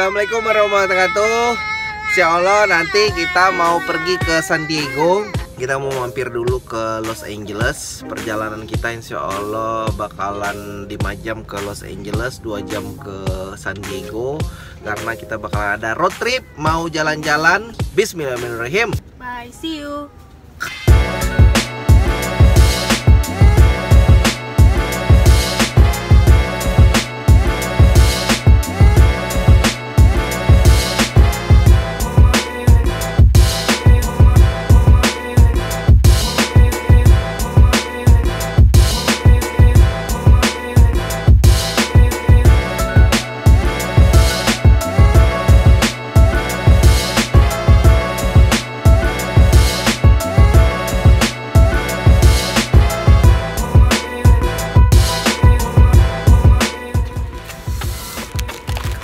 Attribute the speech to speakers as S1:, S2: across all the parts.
S1: Assalamualaikum warahmatullahi wabarakatuh. Insya Allah nanti kita mau pergi ke San Diego. Kita mau mampir dulu ke Los Angeles. Perjalanan kita insya Allah bakalan 5 jam ke Los Angeles, 2 jam ke San Diego. Karena kita bakal ada road trip, mau jalan-jalan. Bismillahirrahmanirrahim.
S2: Bye, see you.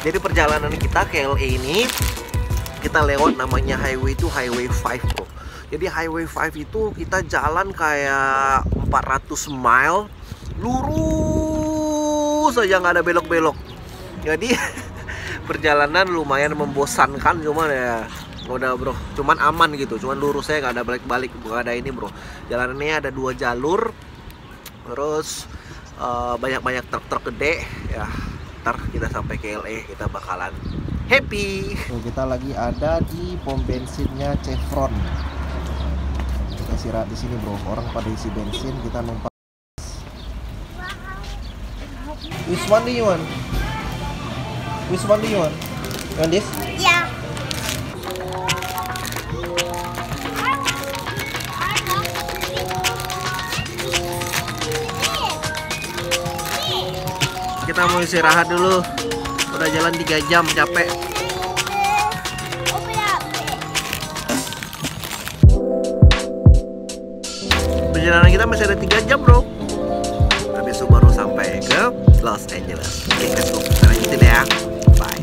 S1: Jadi perjalanan kita ke LA ini kita lewat namanya highway itu Highway 5 bro. Jadi Highway 5 itu kita jalan kayak 400 mile lurus saja, nggak ada belok-belok. Jadi perjalanan lumayan membosankan, cuman ya udah bro, cuman aman gitu, cuman lurus saya nggak ada balik-balik, nggak ada ini bro. Jalanannya ada 2 jalur, terus banyak-banyak truk-truk gede ya. Ntar kita sampai ke LA kita bakalan happy. Kita lagi ada di pom bensinnya Chevron. Kita istirahat di sini bro. Orang pada isi bensin, kita numpang. Which one do you want? Which one do you want? You want this?
S2: Yeah.
S1: Kita mau istirahat dulu. Udah jalan 3 jam, capek. Perjalanan kita masih ada 3 jam bro. Habis itu baru sampai ke Los Angeles. Oke, let's go. Kita lanjutin ya. Bye.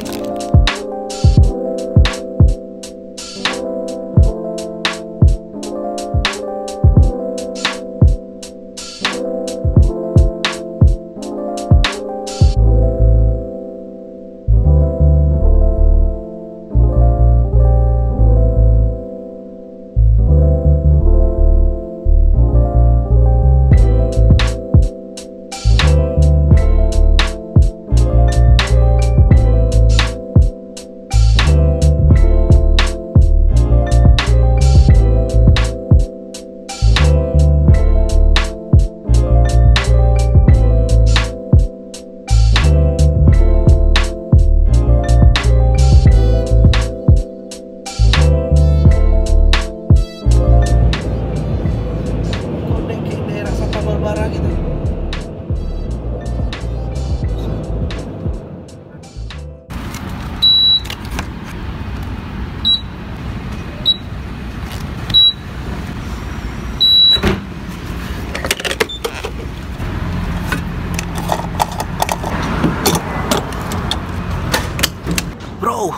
S1: Bro,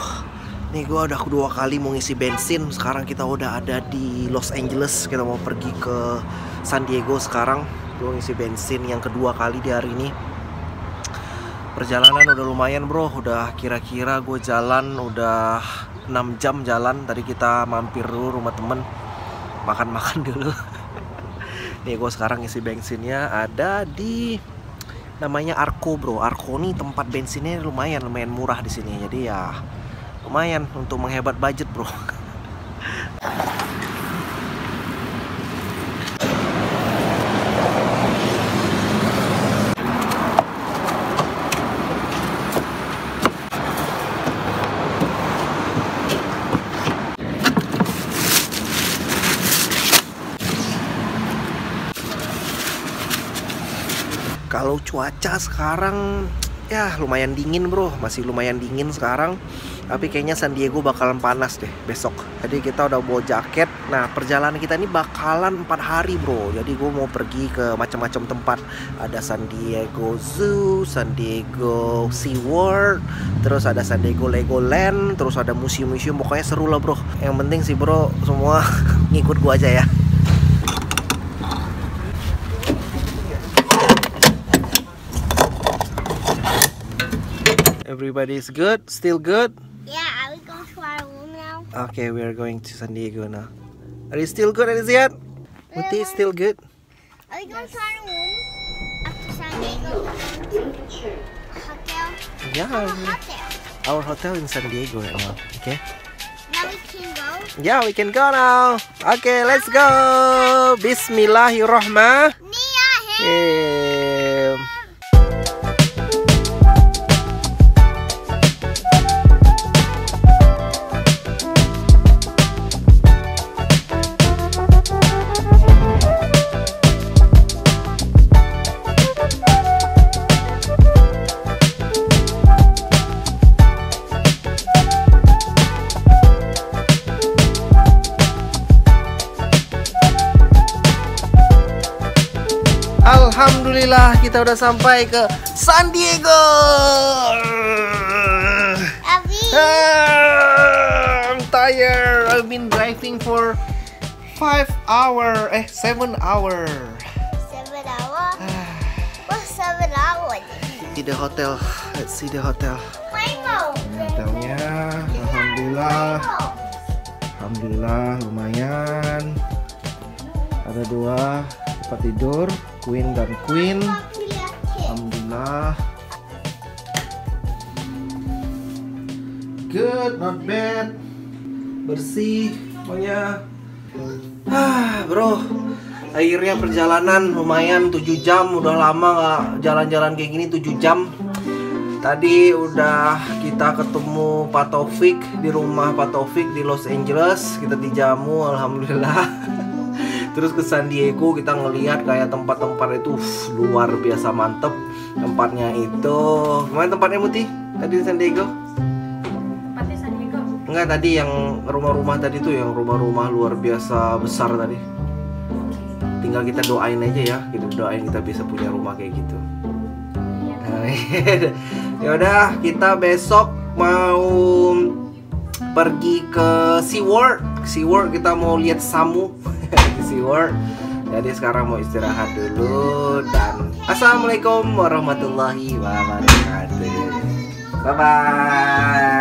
S1: nih gue udah 2 kali mau ngisi bensin. Sekarang kita udah ada di Los Angeles. Kita mau pergi ke San Diego sekarang. Gue ngisi bensin yang kedua kali di hari ini. Perjalanan udah lumayan bro. Udah kira-kira gue jalan udah 6 jam jalan. Tadi kita mampir dulu rumah temen, makan-makan dulu. Nih gue sekarang ngisi bensinnya ada di namanya Arco bro. Arco nih tempat bensinnya lumayan murah di sini. Jadi ya lumayan untuk menghebat budget bro. Kalau cuaca sekarang ya lumayan dingin bro, masih lumayan dingin sekarang. Tapi kayaknya San Diego bakalan panas deh besok. Jadi kita udah bawa jaket. Nah perjalanan kita ini bakalan 4 hari bro. Jadi gue mau pergi ke macam-macam tempat. Ada San Diego Zoo, San Diego Sea World, terus ada San Diego Legoland, terus ada museum-museum. Pokoknya seru lah bro. Yang penting sih bro semua ngikut gue aja ya. Everybody is good, still good. Okay, we are going to San Diego now. Are you still good, Alizian? Muti still good?
S2: Are we going to our room after San Diego? Hotel?
S1: Yeah,
S2: Hotel.
S1: our hotel in San Diego right now. Okay.
S2: Now we can go.
S1: Yeah, we can go now. Okay, let's go. Bismillahirrahmanirrahim. Alhamdulillah kita udah sampai ke San Diego. I'm tired. I've been driving for 7 hours.
S2: 7 hours? What's 7 hours?
S1: See the hotel. Let's see the hotel.
S2: Rainbow.
S1: Hotelnya, alhamdulillah lumayan. Ada 2 tempat tidur, queen dan queen. Alhamdulillah. Good, not bad. Bersih semuanya. Bro, akhirnya perjalanan lumayan 7 jam. Udah lama nggak jalan-jalan kayak gini, 7 jam. Tadi udah kita ketemu Pak Taufik di rumah Pak Taufik di Los Angeles. Kita dijamu, alhamdulillah. Terus ke San Diego kita ngelihat kayak tempat-tempat itu luar biasa mantep tempatnya itu. Gimana tempatnya Muti? Tadi di San Diego?
S3: Tempatnya San Diego?
S1: Enggak, tadi yang rumah-rumah tadi tuh, yang rumah-rumah luar biasa besar tadi. Tinggal kita doain aja ya, kita doain kita bisa punya rumah kayak gitu. Ya udah, kita besok mau pergi ke SeaWorld. SeaWorld kita mau lihat Samu. SeaWorld. Jadi sekarang mau istirahat dulu dan assalamualaikum warahmatullahi wabarakatuh. Bye bye.